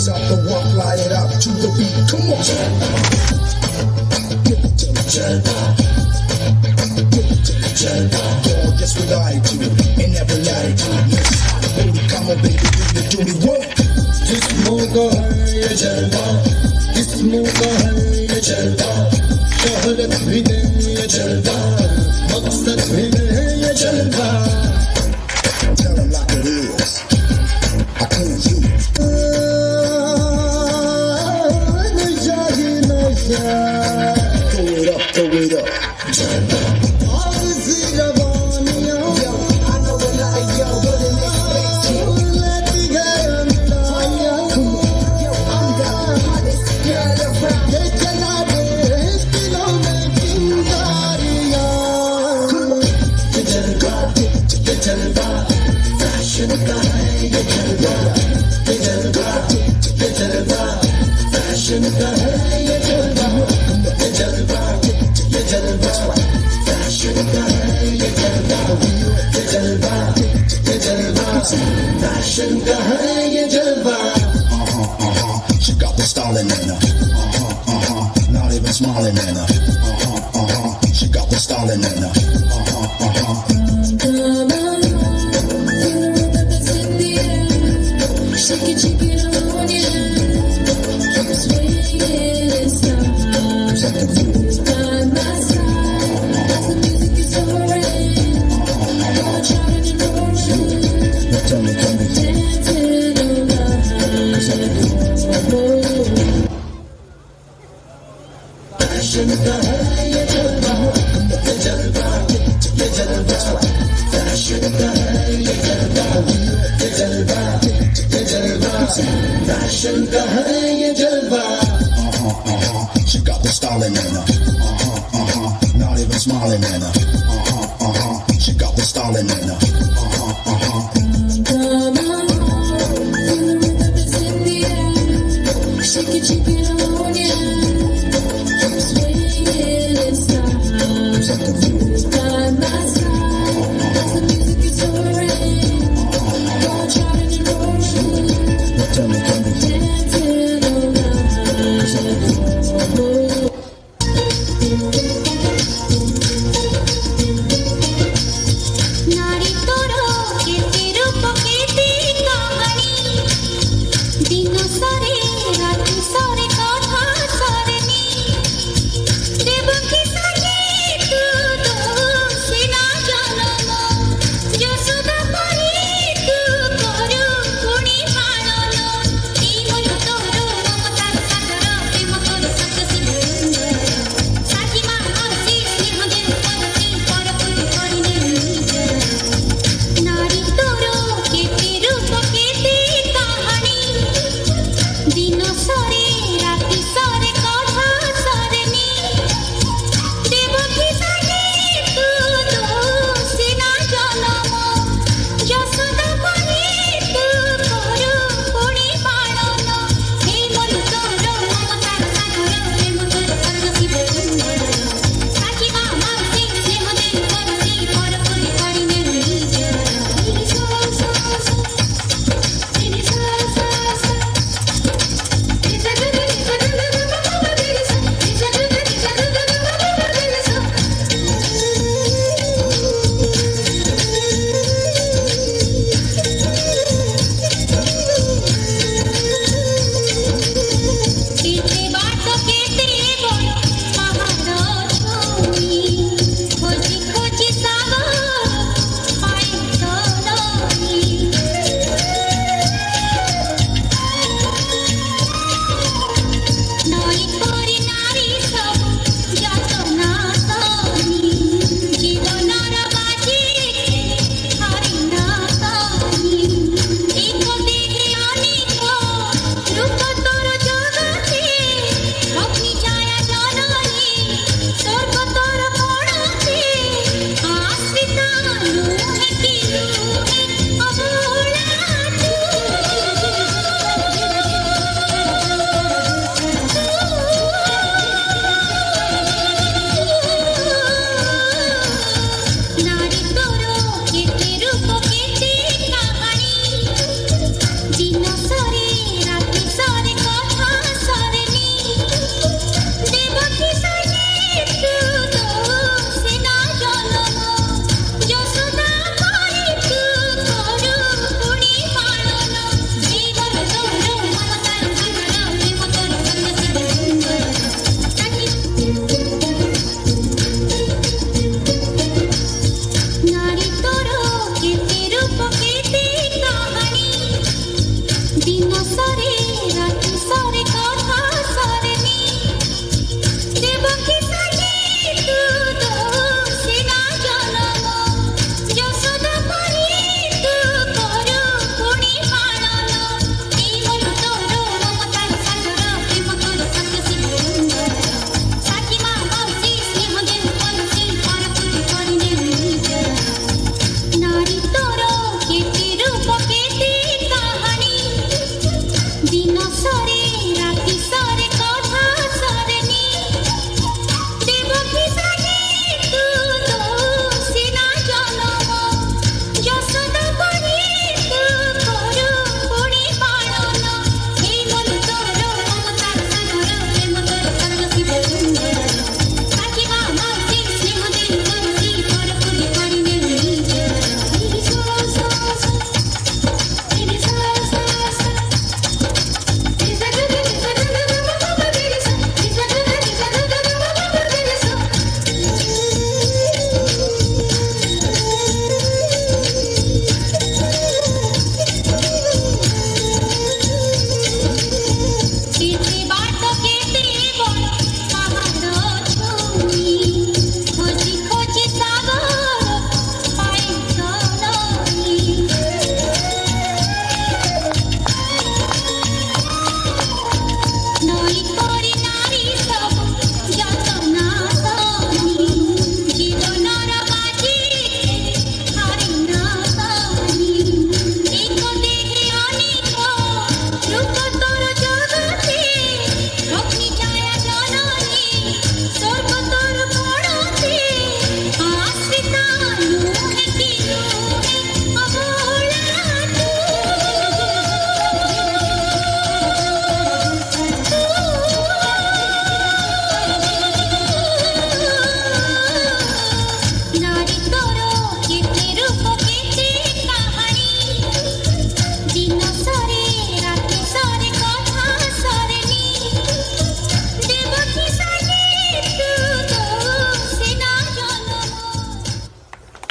Raise up the walk, light it up to the beat. Come on. Give it to me, Jelva. Give it to me, Jelva. Gorgeous with attitude and never latitude. Yes, baby, come on, baby, do me work. जिस मुँह को है ये जलवा, इस मुँह को है ये जलवा, शोहरत भी दे ये जलवा, मकसद भी दे ये जलवा. Tell them like it is. I can't you. Throw it up. Jump up. Fashion का है ये जलवा. She got the styling in her. Not even smiling in her. She got the styling in her. Shake it, shake it on your head. Swing it, stop. By my side, the music is alright. Trying to know Tell me. Fashion का है ये जलवा, ये जलवा, ये जलवा. Fashion का है ये जलवा, ये जलवा, ये जलवा. Fashion का है ये जलवा. She got the styling in her. Not even smiling in her. She got the styling in her.